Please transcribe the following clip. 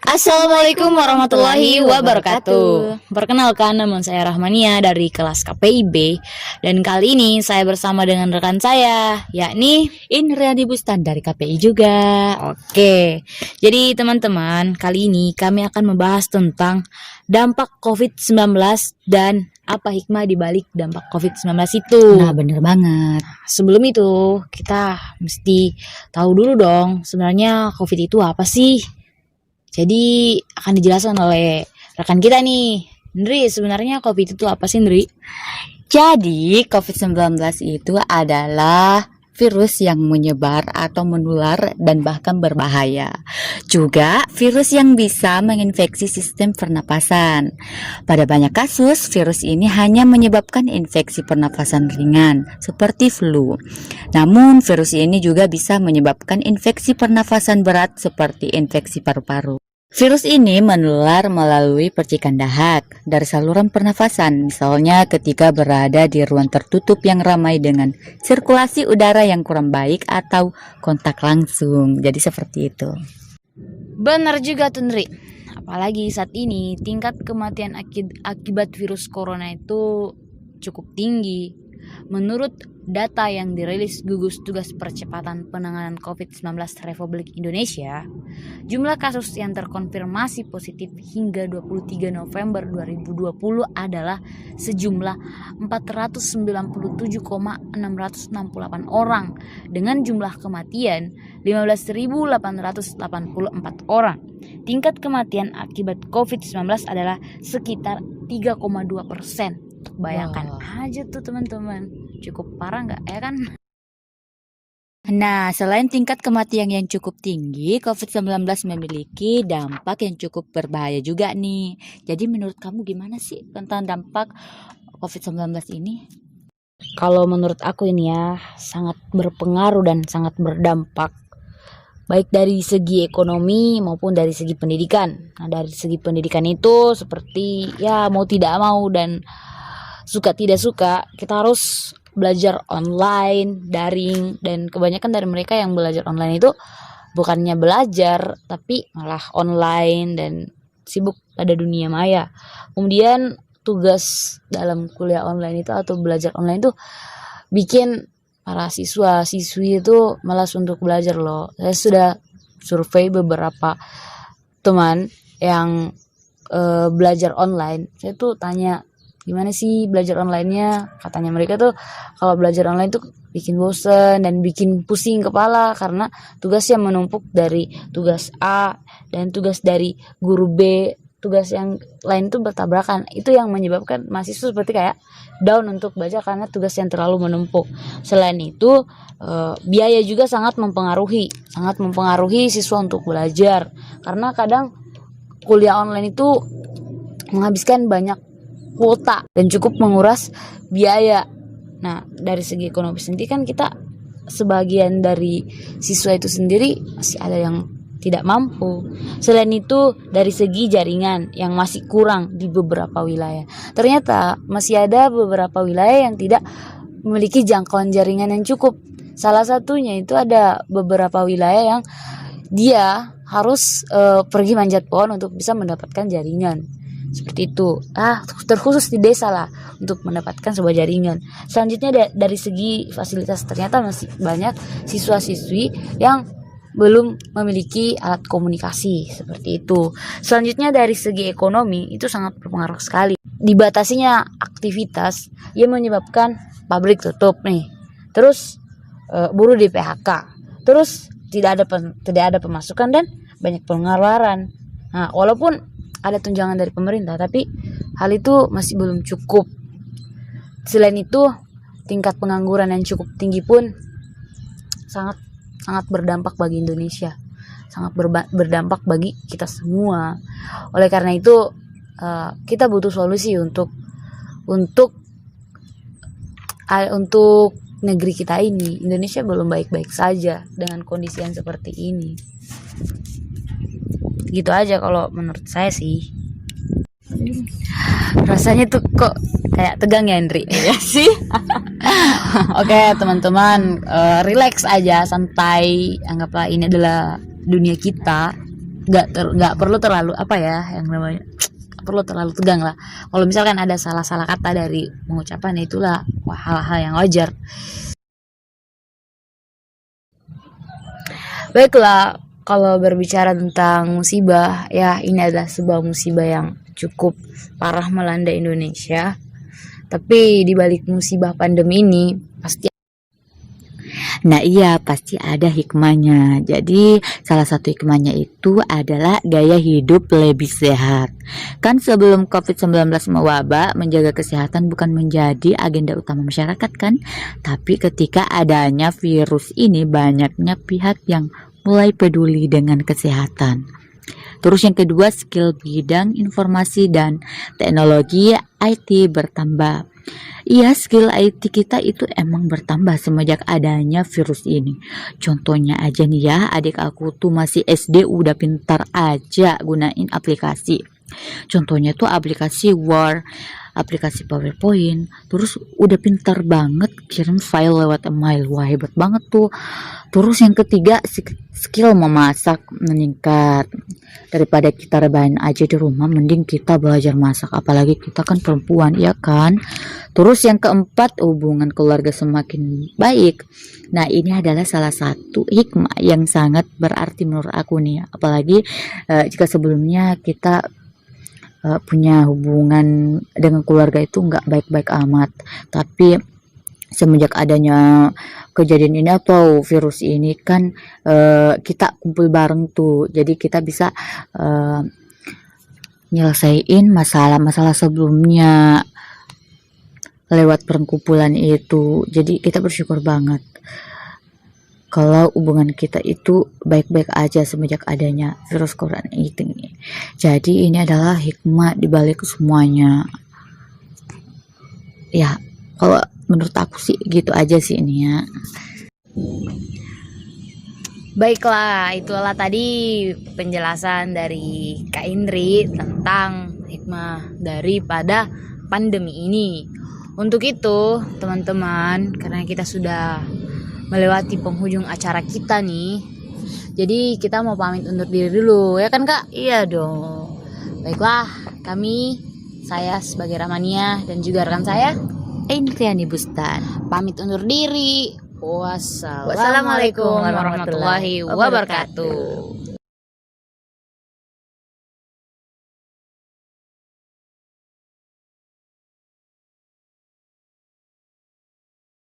Assalamualaikum warahmatullahi wabarakatuh. Perkenalkan, nama saya Rahmania dari kelas KPIB. Dan kali ini saya bersama dengan rekan saya, yakni Indriani Bustan dari KPI juga. Oke, jadi teman-teman, kali ini kami akan membahas tentang dampak COVID-19 dan apa hikmah di balik dampak COVID-19 itu. Nah, bener banget. Sebelum itu, kita mesti tahu dulu dong, sebenarnya COVID itu apa sih? Jadi akan dijelaskan oleh rekan kita nih. Ndri, sebenarnya COVID itu apa sih, Ndri? Jadi, COVID-19 itu adalah virus yang menyebar atau menular dan bahkan berbahaya. Juga virus yang bisa menginfeksi sistem pernapasan. Pada banyak kasus, virus ini hanya menyebabkan infeksi pernapasan ringan seperti flu. Namun, virus ini juga bisa menyebabkan infeksi pernafasan berat seperti infeksi paru-paru. Virus ini menular melalui percikan dahak dari saluran pernafasan, misalnya ketika berada di ruang tertutup yang ramai dengan sirkulasi udara yang kurang baik atau kontak langsung. Jadi seperti itu. Benar juga tuh, Ndri. Apalagi saat ini tingkat kematian akibat virus corona itu cukup tinggi. Menurut data yang dirilis Gugus Tugas Percepatan Penanganan COVID-19 Republik Indonesia, jumlah kasus yang terkonfirmasi positif hingga 23 November 2020 adalah sejumlah 497,668 orang dengan jumlah kematian 15.884 orang. Tingkat kematian akibat COVID-19 adalah sekitar 3,2%. Bayangkan aja tuh teman-teman, cukup parah nggak ya kan? Nah, selain tingkat kematian yang cukup tinggi, COVID-19 memiliki dampak yang cukup berbahaya juga nih. Jadi menurut kamu gimana sih tentang dampak COVID-19 ini? Kalau menurut aku ini ya, sangat berpengaruh dan sangat berdampak. Baik dari segi ekonomi maupun dari segi pendidikan. Nah, dari segi pendidikan itu seperti ya mau tidak mau dan suka tidak suka, kita harus belajar online, daring, dan kebanyakan dari mereka yang belajar online itu bukannya belajar, tapi malah online dan sibuk pada dunia maya. Kemudian tugas dalam kuliah online itu atau belajar online itu bikin para siswa-siswi itu malas untuk belajar loh. Saya sudah survei beberapa teman yang belajar online. Saya tuh tanya, gimana sih belajar online-nya? Katanya mereka tuh kalau belajar online tuh bikin bosen dan bikin pusing kepala karena tugasnya menumpuk dari tugas A dan tugas dari guru B, tugas yang lain tuh bertabrakan. Itu yang menyebabkan mahasiswa seperti kayak down untuk belajar karena tugas yang terlalu menumpuk. Selain itu, biaya juga sangat mempengaruhi siswa untuk belajar karena kadang kuliah online itu menghabiskan banyak kuota dan cukup menguras biaya. Nah, dari segi ekonomi sendiri kan kita sebagian dari siswa itu sendiri masih ada yang tidak mampu. Selain itu, dari segi jaringan yang masih kurang di beberapa wilayah. Ternyata masih ada beberapa wilayah yang tidak memiliki jangkauan jaringan yang cukup. Salah satunya itu ada beberapa wilayah yang dia harus pergi manjat pohon untuk bisa mendapatkan jaringan. Seperti itu. Terkhusus di desa lah untuk mendapatkan sebuah jaringan. Selanjutnya dari segi fasilitas, ternyata masih banyak siswa-siswi yang belum memiliki alat komunikasi seperti itu. Selanjutnya dari segi ekonomi itu sangat berpengaruh sekali. Dibatasinya aktivitas yang menyebabkan pabrik tutup nih. Terus buruh di PHK. Terus tidak ada pemasukan dan banyak pengeluaran. Nah, walaupun ada tunjangan dari pemerintah, tapi hal itu masih belum cukup. Selain itu, tingkat pengangguran yang cukup tinggi pun sangat berdampak bagi Indonesia, sangat berdampak bagi kita semua. Oleh karena itu, kita butuh solusi untuk negeri kita ini. Indonesia belum baik-baik saja dengan kondisi yang seperti ini. Gitu aja kalau menurut saya sih. Rasanya tuh kok kayak tegang ya, Indri? Iya sih. Oke, teman-teman, relax aja, santai. Anggaplah ini adalah dunia kita. nggak perlu terlalu apa ya yang namanya, nggak perlu terlalu tegang lah. Kalau misalkan ada salah-salah kata dari pengucapan, itulah hal-hal yang wajar. Baiklah, kalau berbicara tentang musibah, ya ini adalah sebuah musibah yang cukup parah melanda Indonesia. Tapi di balik musibah pandemi ini pasti. Nah iya, pasti ada hikmahnya. Jadi salah satu hikmahnya itu adalah gaya hidup lebih sehat. Kan sebelum COVID-19 mewabah, menjaga kesehatan bukan menjadi agenda utama masyarakat kan? Tapi ketika adanya virus ini, banyaknya pihak yang mulai peduli dengan kesehatan. Terus yang kedua, skill bidang informasi dan teknologi IT bertambah. Iya, skill IT kita itu emang bertambah semenjak adanya virus ini. Contohnya aja nih ya, adik aku tuh masih SD udah pintar aja gunain aplikasi. Contohnya tuh aplikasi Word, aplikasi PowerPoint, terus udah pintar banget kirim file lewat email. Wah, hebat banget tuh. Terus yang ketiga, skill memasak meningkat. Daripada kita rebahan aja di rumah, mending kita belajar masak. Apalagi kita kan perempuan, ya kan? Terus yang keempat, hubungan keluarga semakin baik. Nah, ini adalah salah satu hikmah yang sangat berarti menurut aku nih. Apalagi jika sebelumnya kita punya hubungan dengan keluarga itu nggak baik-baik amat. Tapi semenjak adanya kejadian ini atau virus ini kan kita kumpul bareng tuh, jadi kita bisa nyelesain masalah-masalah sebelumnya lewat perkumpulan itu. Jadi kita bersyukur banget kalau hubungan kita itu baik-baik aja semenjak adanya virus corona ini. Jadi ini adalah hikmah dibalik semuanya. Ya, kalau menurut aku sih gitu aja sih ini ya. Baiklah, itulah tadi penjelasan dari Kak Indri tentang hikmah daripada pandemi ini. Untuk itu, teman-teman, karena kita sudah melewati penghujung acara kita nih, jadi kita mau pamit undur diri dulu, ya kan Kak? Iya dong. Baiklah, saya sebagai Ramania dan juga rekan saya Indriani Bustan pamit undur diri. Wassalamualaikum warahmatullahi wabarakatuh.